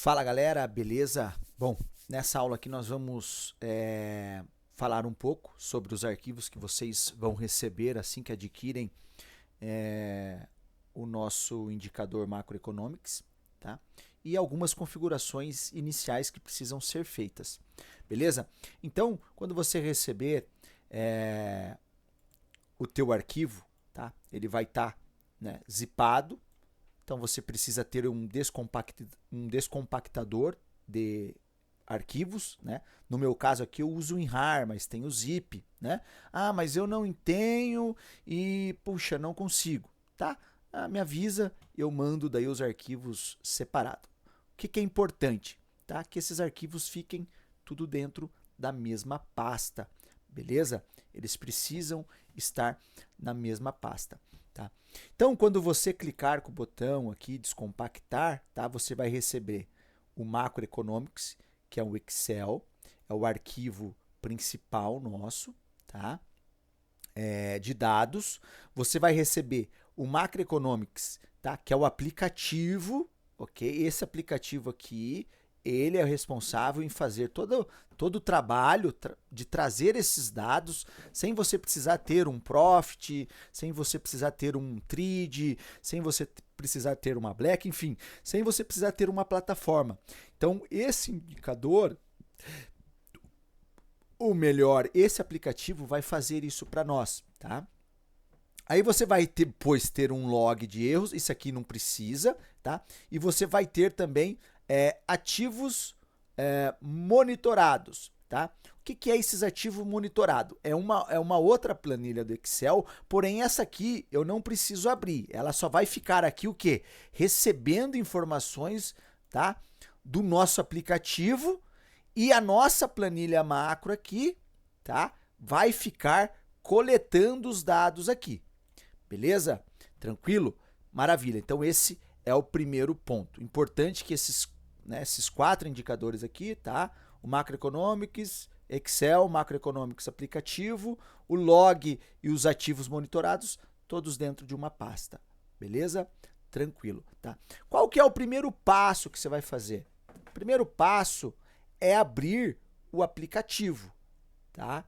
Fala galera, beleza? Bom, nessa aula aqui nós vamos falar um pouco sobre os arquivos que vocês vão receber assim que adquirem o nosso indicador Macroeconomics, tá? E algumas configurações iniciais que precisam ser feitas, beleza? Então, quando você receber o teu arquivo, tá? Ele vai estar zipado. Então você precisa ter um descompactador de arquivos, né? No meu caso aqui eu uso o WinRAR, mas tem o zip, né? Ah, mas eu não tenho e puxa, não consigo, tá? Me avisa, eu mando daí os arquivos separados. O que é importante, tá? Que esses arquivos fiquem tudo dentro da mesma pasta, beleza? Eles precisam estar na mesma pasta. Tá? Então, quando você clicar com o botão aqui, descompactar, tá? Você vai receber o Macroeconomics, que é o Excel, é o arquivo principal nosso, tá? De dados. Você vai receber o Macroeconomics, tá? Que é o aplicativo, ok? Esse aplicativo aqui, ele é o responsável em fazer todo o trabalho de trazer esses dados sem você precisar ter um Profit, sem você precisar ter um Trid, sem você precisar ter uma Black, enfim, sem você precisar ter uma plataforma. Então, esse indicador, ou melhor, esse aplicativo vai fazer isso para nós, tá? Aí você vai depois ter um log de erros, isso aqui não precisa, tá? E você vai ter também ativos monitorados, tá? O que é esses ativos monitorados? É uma outra planilha do Excel, porém essa aqui eu não preciso abrir, ela só vai ficar aqui o quê? Recebendo informações, tá? Do nosso aplicativo e a nossa planilha macro aqui, tá? Vai ficar coletando os dados aqui, beleza? Tranquilo? Maravilha, então esse é o primeiro ponto. Importante que esses 4 indicadores aqui, tá? O Macroeconomics, Excel, Macroeconomics aplicativo, o log e os ativos monitorados, todos dentro de uma pasta, beleza? Tranquilo, tá? Qual que é o primeiro passo que você vai fazer? O primeiro passo é abrir o aplicativo, tá?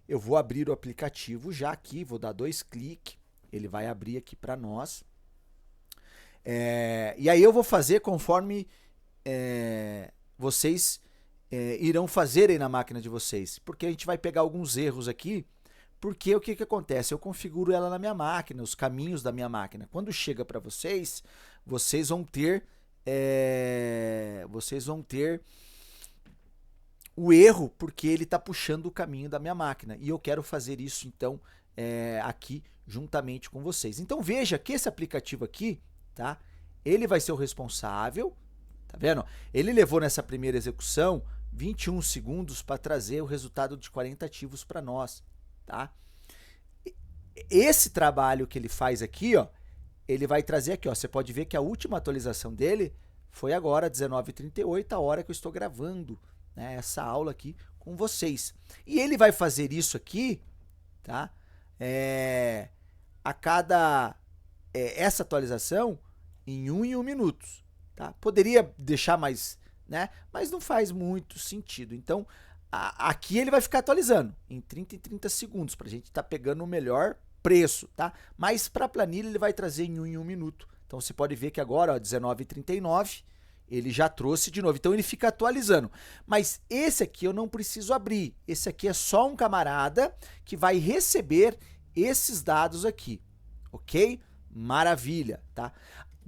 Eu vou abrir o aplicativo já aqui, vou dar 2 cliques, ele vai abrir aqui para nós. E aí eu vou fazer conforme vocês irão fazer aí na máquina de vocês, porque a gente vai pegar alguns erros aqui, porque o que acontece? Eu configuro ela na minha máquina, os caminhos da minha máquina. Quando chega para vocês, vocês vão ter o erro, porque ele está puxando o caminho da minha máquina, e eu quero fazer isso então aqui juntamente com vocês. Então veja que esse aplicativo aqui, tá? Ele vai ser o responsável. Tá vendo? Ele levou nessa primeira execução 21 segundos para trazer o resultado de 40 ativos para nós, tá? Esse trabalho que ele faz aqui, ó, ele vai trazer aqui, ó, você pode ver que a última atualização dele foi agora, 19h38, a hora que eu estou gravando, né, essa aula aqui com vocês. E ele vai fazer isso aqui, tá? A cada essa atualização em 1 minutos. Tá? Poderia deixar mais, né? Mas não faz muito sentido. Então, aqui ele vai ficar atualizando em 30 segundos, para a gente estar pegando o melhor preço, tá? Mas para a planilha ele vai trazer em 1 minuto. Então, você pode ver que agora, 19h39, ele já trouxe de novo. Então, ele fica atualizando. Mas esse aqui eu não preciso abrir. Esse aqui é só um camarada que vai receber esses dados aqui, ok? Maravilha, tá?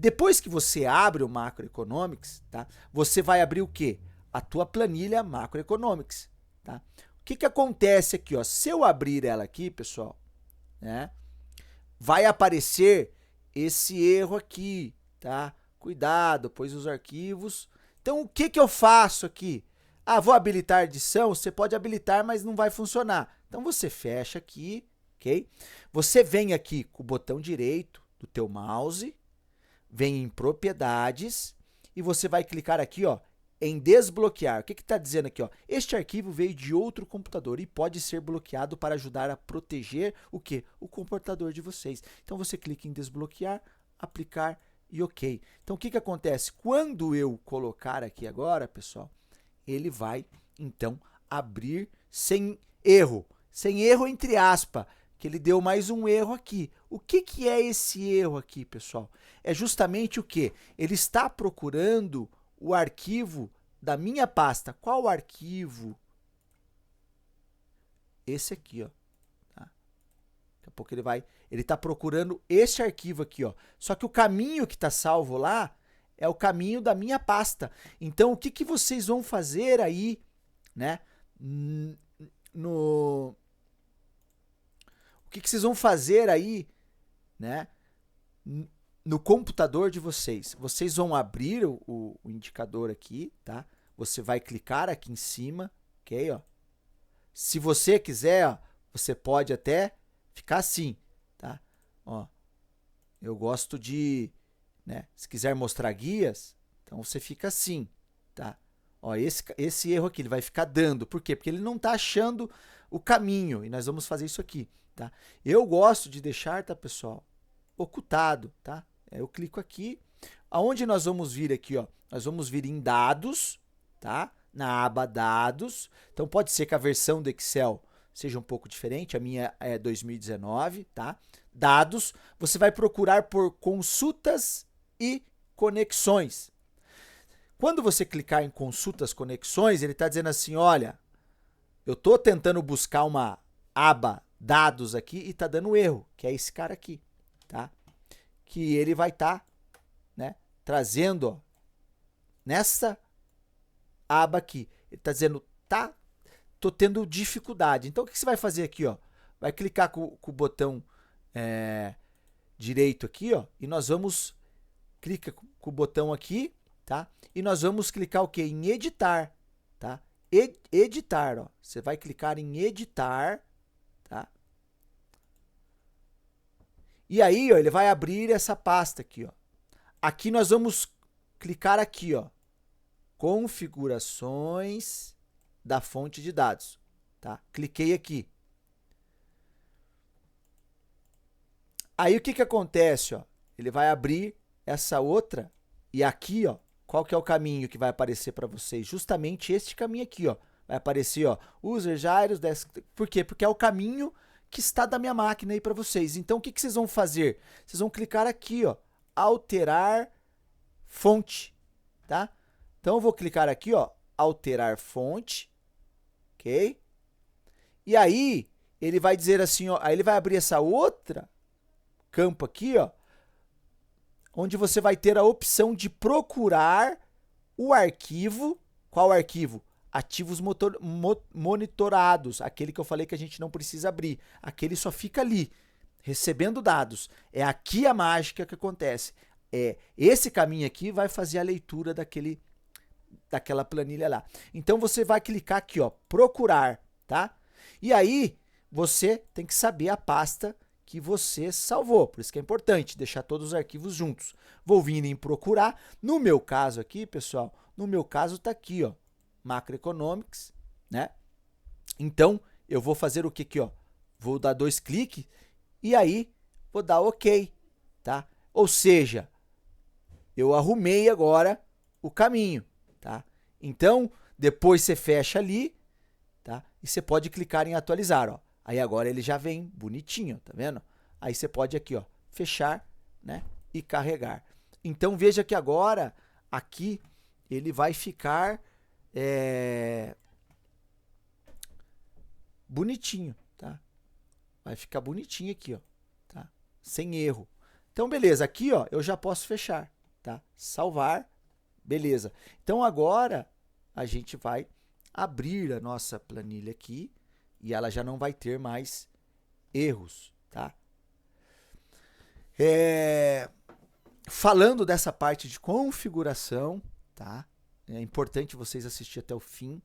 Depois que você abre o Macroeconomics, tá? Você vai abrir o quê? A tua planilha Macroeconomics, tá? O que acontece aqui, ó? Se eu abrir ela aqui, pessoal, né? Vai aparecer esse erro aqui, tá? Cuidado, pois os arquivos... Então, o que eu faço aqui? Ah, vou habilitar edição? Você pode habilitar, mas não vai funcionar. Então, você fecha aqui, ok? Você vem aqui com o botão direito do teu mouse, vem em propriedades e você vai clicar aqui, ó, em desbloquear. O que está dizendo aqui? Ó? Este arquivo veio de outro computador e pode ser bloqueado para ajudar a proteger o quê? O computador de vocês. Então você clica em desbloquear, aplicar e ok. Então, o que que acontece? Quando eu colocar aqui agora, pessoal, ele vai, então, abrir sem erro. Sem erro entre aspas, que ele deu mais um erro aqui. O que que é esse erro aqui, pessoal? É justamente o quê? Ele está procurando o arquivo da minha pasta. Qual arquivo? Esse aqui, ó. Tá? Daqui a pouco ele está procurando esse arquivo aqui, ó. Só que o caminho que está salvo lá é o caminho da minha pasta. Então, o que que vocês vão fazer aí, né? O que que vocês vão fazer aí, né? No computador de vocês. Vocês vão abrir o indicador aqui, tá? Você vai clicar aqui em cima, ok, ó. Se você quiser, ó, você pode até ficar assim, tá? Ó, eu gosto de, né? Se quiser mostrar guias, então você fica assim, tá? Ó, esse erro aqui, ele vai ficar dando. Por quê? Porque ele não está achando o caminho. E nós vamos fazer isso aqui, tá? Eu gosto de deixar, tá, pessoal, ocultado, tá? Eu clico aqui. Aonde nós vamos vir aqui, ó? Nós vamos vir em dados, tá? Na aba dados. Então pode ser que a versão do Excel seja um pouco diferente. A minha é 2019, tá? Dados. Você vai procurar por consultas e conexões. Quando você clicar em consultas, conexões, ele está dizendo assim, olha, eu estou tentando buscar uma aba dados aqui e está dando erro, que é esse cara aqui, tá? Que ele vai estar, né, trazendo, ó, nessa aba aqui. Ele está dizendo, tá, tô tendo dificuldade. Então, o que você vai fazer aqui, ó? Vai clicar com o botão direito aqui, ó, e nós vamos, clica com o botão aqui, tá? E nós vamos clicar o quê? Em editar, tá? Editar, ó. Você vai clicar em editar, tá? E aí, ó, ele vai abrir essa pasta aqui, ó. Aqui nós vamos clicar aqui, ó. Configurações da fonte de dados, tá? Cliquei aqui. Aí o que que acontece, ó? Ele vai abrir essa outra e aqui, ó, qual que é o caminho que vai aparecer para vocês? Justamente este caminho aqui, ó. Vai aparecer, ó, user gyros desktop. Por quê? Porque é o caminho que está da minha máquina aí para vocês. Então, o que que vocês vão fazer? Vocês vão clicar aqui, ó, alterar fonte, tá? Então, eu vou clicar aqui, ó, alterar fonte, ok? E aí, ele vai dizer assim, ó, aí ele vai abrir essa outra campo aqui, ó, onde você vai ter a opção de procurar o arquivo. Qual arquivo? Ativos monitorados, aquele que eu falei que a gente não precisa abrir. Aquele só fica ali, recebendo dados. É aqui a mágica que acontece. Esse caminho aqui vai fazer a leitura daquela planilha lá. Então você vai clicar aqui, ó, procurar, tá? E aí você tem que saber a pasta que você salvou. Por isso que é importante deixar todos os arquivos juntos. Vou vir em procurar. No meu caso aqui, pessoal, no meu caso tá aqui, ó, Macroeconomics, né? Então, eu vou fazer o que aqui, ó? Vou dar 2 cliques e aí vou dar OK, tá? Ou seja, eu arrumei agora o caminho, tá? Então, depois você fecha ali, tá? E você pode clicar em atualizar, ó. Aí agora ele já vem bonitinho, tá vendo? Aí você pode aqui, ó, fechar, né? E carregar. Então veja que agora aqui ele vai ficar bonitinho, tá? Vai ficar bonitinho aqui, ó, tá? Sem erro. Então beleza, aqui, ó, eu já posso fechar, tá? Salvar, beleza. Então agora a gente vai abrir a nossa planilha aqui e ela já não vai ter mais erros, tá? Falando dessa parte de configuração, tá? É importante vocês assistirem até o fim.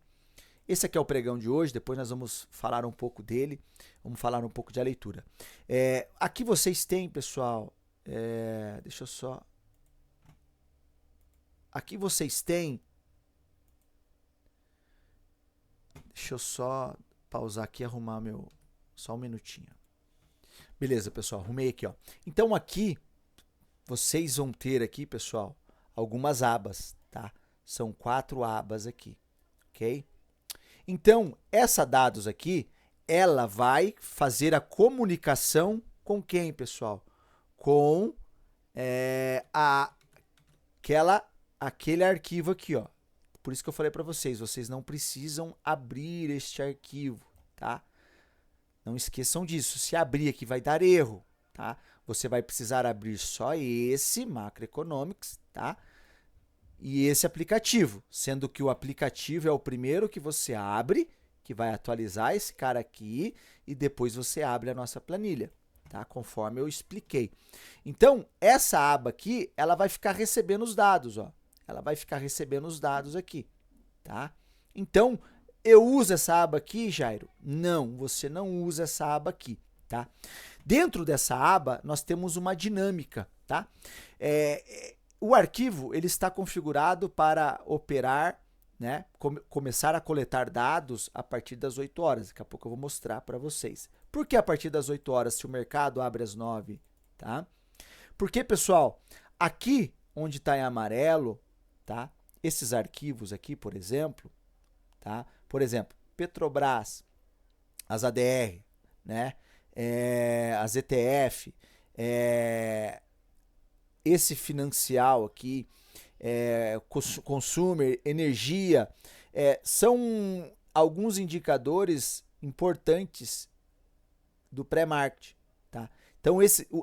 Esse aqui é o pregão de hoje, depois nós vamos falar um pouco dele, vamos falar um pouco de a leitura. Aqui vocês têm, pessoal, deixa eu só... Aqui vocês têm... Deixa eu só pausar aqui e arrumar meu... Só um minutinho. Beleza, pessoal, arrumei aqui, ó. Então aqui vocês vão ter aqui, pessoal, algumas abas, tá? São 4 abas aqui, ok? Então, essa dados aqui, ela vai fazer a comunicação com quem, pessoal? Com aquele arquivo aqui, ó. Por isso que eu falei para vocês, vocês não precisam abrir este arquivo, tá? Não esqueçam disso. Se abrir aqui vai dar erro, tá? Você vai precisar abrir só esse Macroeconomics, tá? E esse aplicativo, sendo que o aplicativo é o primeiro que você abre, que vai atualizar esse cara aqui, e depois você abre a nossa planilha, tá? Conforme eu expliquei. Então, essa aba aqui, ela vai ficar recebendo os dados, ó. Ela vai ficar recebendo os dados aqui, tá? Então, eu uso essa aba aqui, Jairo? Não, você não usa essa aba aqui, tá? Dentro dessa aba, nós temos uma dinâmica, tá? O arquivo, ele está configurado para operar, né? Começar a coletar dados a partir das 8 horas. Daqui a pouco eu vou mostrar para vocês. Por que a partir das 8 horas, se o mercado abre às 9, tá? Porque, pessoal, aqui onde está em amarelo, tá? Esses arquivos aqui, por exemplo, tá? Por exemplo, Petrobras, as ADR, né? As ETF, esse financial aqui, consumer, energia, são alguns indicadores importantes do pré-market, tá? Então,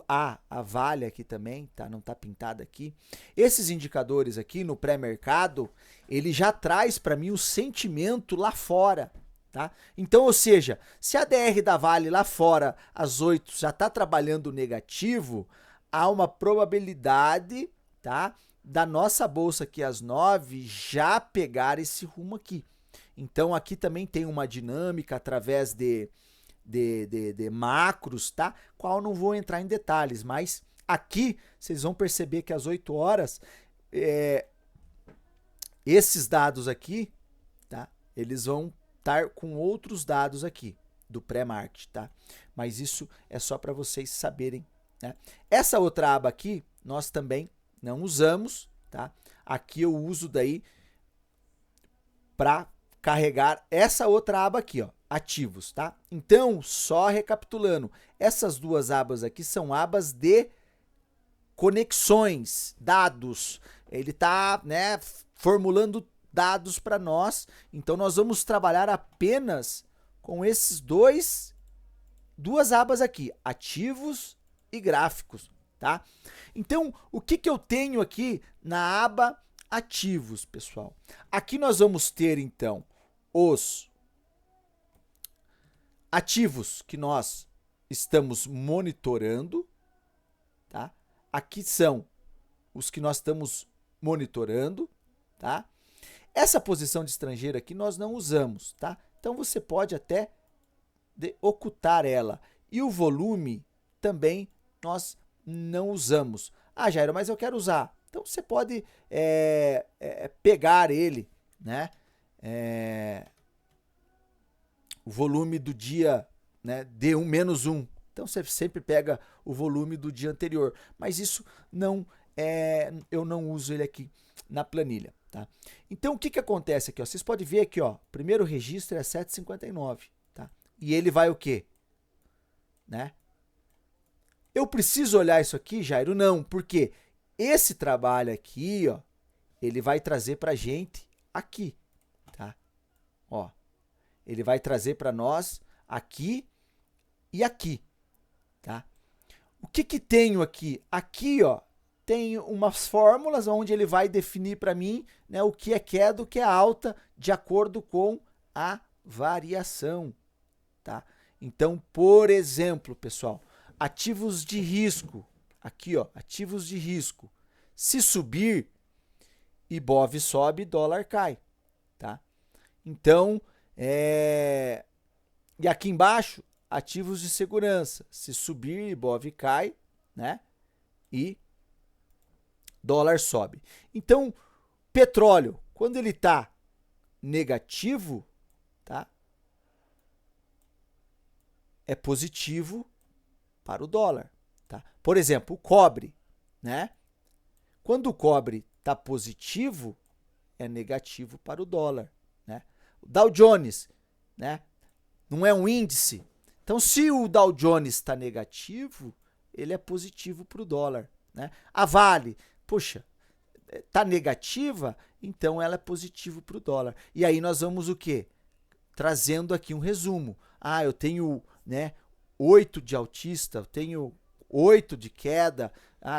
a Vale aqui também, tá? Não está pintada aqui. Esses indicadores aqui no pré-mercado, ele já traz para mim o sentimento lá fora, tá? Então, ou seja, se a DR da Vale lá fora, às 8, já está trabalhando negativo, há uma probabilidade, tá? Da nossa bolsa aqui às 9 já pegar esse rumo aqui. Então, aqui também tem uma dinâmica através de macros, tá? Qual não vou entrar em detalhes, mas aqui vocês vão perceber que às 8 horas, esses dados aqui, tá? Eles vão estar com outros dados aqui do pré-market, tá? Mas isso é só para vocês saberem, né? Essa outra aba aqui, nós também não usamos, tá? Aqui eu uso daí para carregar essa outra aba aqui, ó, ativos, tá? Então, só recapitulando, essas duas abas aqui são abas de conexões, dados. Ele tá, né, formulando dados para nós. Então, nós vamos trabalhar apenas com esses duas abas aqui, ativos e gráficos, tá? Então, o que eu tenho aqui na aba ativos, pessoal? Aqui nós vamos ter, então, os ativos que nós estamos monitorando, tá? Aqui são os que nós estamos monitorando, tá? Essa posição de estrangeiro aqui nós não usamos, tá? Então você pode até ocultar ela. E o volume também nós não usamos. Ah, Jairo, mas eu quero usar. Então você pode pegar ele, né? O volume do dia, né, D1 menos 1. Então você sempre pega o volume do dia anterior. Mas isso não eu não uso ele aqui na planilha, tá? Então o que acontece aqui, ó? Vocês podem ver aqui, ó, primeiro registro é 7,59, tá? E ele vai o quê? Né? Eu preciso olhar isso aqui, Jairo? Não, porque esse trabalho aqui, ó, ele vai trazer pra gente aqui, tá? Ó, ele vai trazer para nós aqui e aqui, tá? O que tenho aqui? Aqui, ó, tem umas fórmulas onde ele vai definir para mim, né, o que é queda, o que é alta, de acordo com a variação, tá? Então, por exemplo, pessoal, ativos de risco, aqui, ó, ativos de risco. Se subir, Ibov sobe, dólar cai, tá? Então, e aqui embaixo, ativos de segurança. Se subir, Ibov cai, né? E dólar sobe. Então, petróleo, quando ele está negativo, tá? É positivo para o dólar, tá? Por exemplo, o cobre, né? Quando o cobre está positivo, é negativo para o dólar, né? O Dow Jones, né? Não é um índice. Então, se o Dow Jones está negativo, ele é positivo para o dólar, né? A Vale, poxa, está negativa, então ela é positivo para o dólar. E aí nós vamos o quê? Trazendo aqui um resumo. Ah, eu tenho, né, 8 de altista, eu tenho 8 de queda,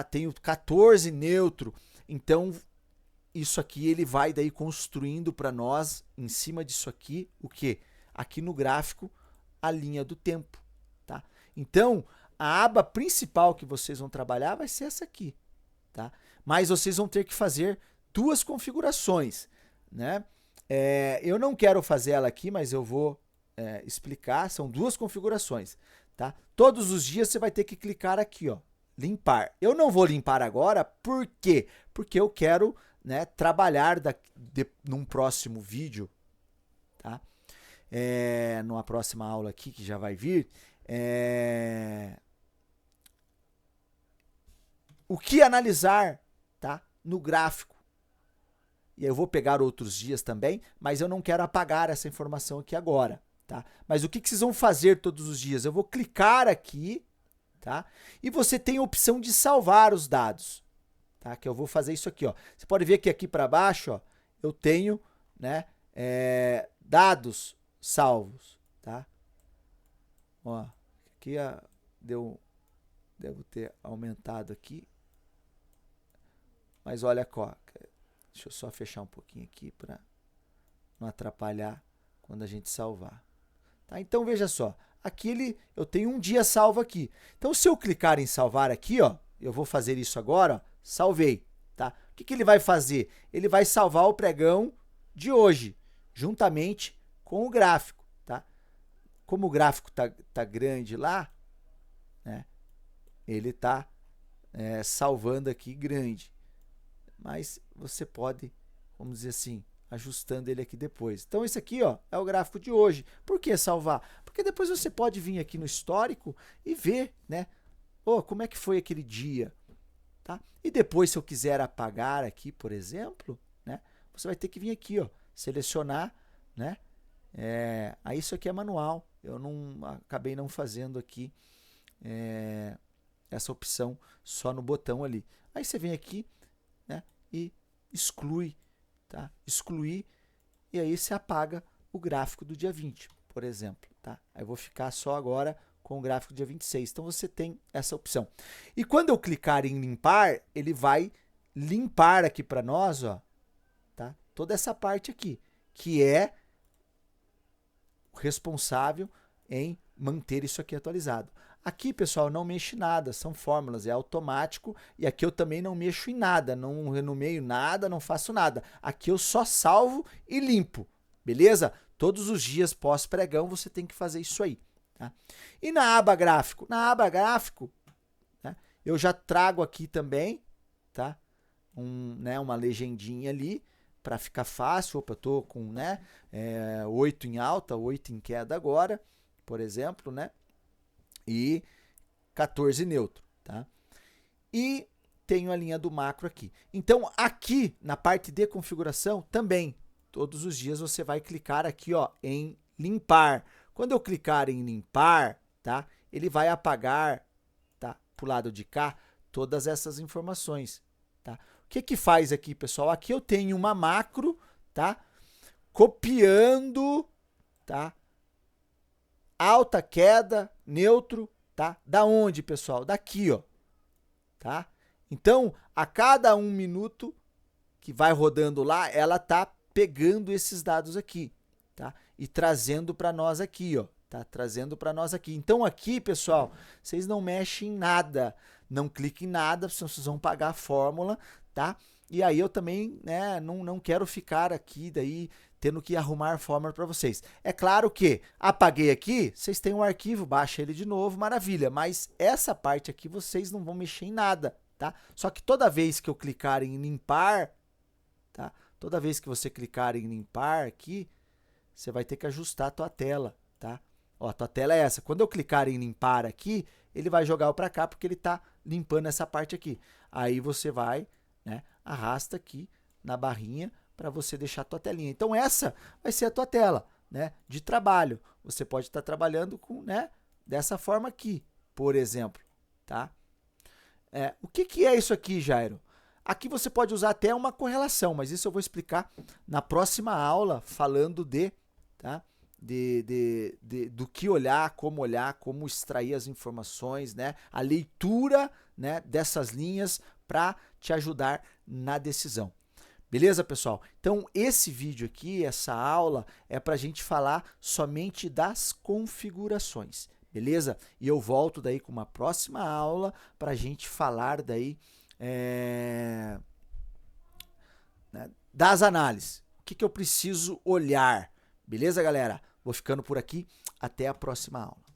tenho 14 neutro. Então, isso aqui ele vai daí construindo para nós, em cima disso aqui, o quê? Aqui no gráfico, a linha do tempo, tá? Então, a aba principal que vocês vão trabalhar vai ser essa aqui, tá? Mas vocês vão ter que fazer duas configurações, né? Eu não quero fazer ela aqui, mas eu vou explicar. São duas configurações, tá? Todos os dias você vai ter que clicar aqui, ó, limpar. Eu não vou limpar agora, por quê? Porque eu quero, né, trabalhar num próximo vídeo, tá? Numa próxima aula aqui que já vai vir, o que analisar, tá, no gráfico. E eu vou pegar outros dias também, mas eu não quero apagar essa informação aqui agora, tá? Mas o que vocês vão fazer todos os dias? Eu vou clicar aqui, tá? E você tem a opção de salvar os dados, tá? Que eu vou fazer isso aqui, ó. Você pode ver que aqui para baixo, ó, eu tenho, né, dados salvos, tá? Ó, aqui devo ter aumentado aqui. Mas olha, deixa eu só fechar um pouquinho aqui para não atrapalhar quando a gente salvar. Tá? Então veja só, aqui eu tenho um dia salvo aqui. Então se eu clicar em salvar aqui, ó, eu vou fazer isso agora, ó, salvei. Tá? O que ele vai fazer? Ele vai salvar o pregão de hoje, juntamente com o gráfico. Tá? Como o gráfico tá grande lá, né, ele está salvando aqui grande. Mas você pode, vamos dizer assim, ajustando ele aqui depois. Então, esse aqui, ó, é o gráfico de hoje. Por que salvar? Porque depois você pode vir aqui no histórico e ver, né? Como é que foi aquele dia, tá? E depois, se eu quiser apagar aqui, por exemplo, né? Você vai ter que vir aqui, ó, selecionar, né? Aí isso aqui é manual. Eu acabei não fazendo aqui essa opção só no botão ali. Aí você vem aqui, né, e exclui, tá? Excluir, e aí você apaga o gráfico do dia 20, por exemplo, tá? Aí eu vou ficar só agora com o gráfico do dia 26. Então você tem essa opção. E quando eu clicar em limpar, ele vai limpar aqui para nós, ó, tá? Toda essa parte aqui, que é o responsável em manter isso aqui atualizado. Aqui, pessoal, não mexe nada, são fórmulas, é automático, e aqui eu também não mexo em nada, não renomeio nada, não faço nada. Aqui eu só salvo e limpo, beleza? Todos os dias pós-pregão você tem que fazer isso aí. Tá? E na aba gráfico? Na aba gráfico, né, eu já trago aqui também, tá? Uma legendinha ali, para ficar fácil. Opa, eu estou com, né, 8 em alta, 8 em queda agora, por exemplo, né? E 14 neutro, tá? E tenho a linha do macro aqui. Então, aqui na parte de configuração, também, todos os dias você vai clicar aqui, ó, em limpar. Quando eu clicar em limpar, tá? Ele vai apagar, tá? Pro lado de cá, todas essas informações, tá? O que faz aqui, pessoal? Aqui eu tenho uma macro, tá? Copiando, tá? Alta, queda, neutro, tá? Da onde, pessoal? Daqui, ó, tá? Então, a cada 1 minuto que vai rodando lá, ela tá pegando esses dados aqui, tá? E trazendo para nós aqui, ó, tá? Trazendo para nós aqui. Então, aqui, pessoal, vocês não mexem em nada, não cliquem em nada, senão vocês vão pagar a fórmula, tá? E aí eu também, né, não quero ficar aqui daí tendo que arrumar fórmula para vocês. É claro que apaguei aqui, vocês têm um arquivo, baixa ele de novo, maravilha. Mas essa parte aqui vocês não vão mexer em nada, tá? Só que toda vez que eu clicar em limpar, tá? Toda vez que você clicar em limpar aqui, você vai ter que ajustar a tua tela, tá? Ó, a tua tela é essa. Quando eu clicar em limpar aqui, ele vai jogar para cá porque ele está limpando essa parte aqui. Aí você vai, né, arrasta aqui na barrinha para você deixar a tua telinha. Então essa vai ser a tua tela, né, de trabalho. Você pode estar trabalhando com, né, dessa forma aqui, por exemplo, tá? O que é isso aqui, Jairo? Aqui você pode usar até uma correlação, mas isso eu vou explicar na próxima aula, falando tá? Do que olhar, como extrair as informações, né? A leitura, né, dessas linhas para te ajudar na decisão. Beleza, pessoal? Então, esse vídeo aqui, essa aula, é para a gente falar somente das configurações, beleza? E eu volto daí com uma próxima aula para a gente falar daí né, das análises. O que eu preciso olhar? Beleza, galera? Vou ficando por aqui. Até a próxima aula.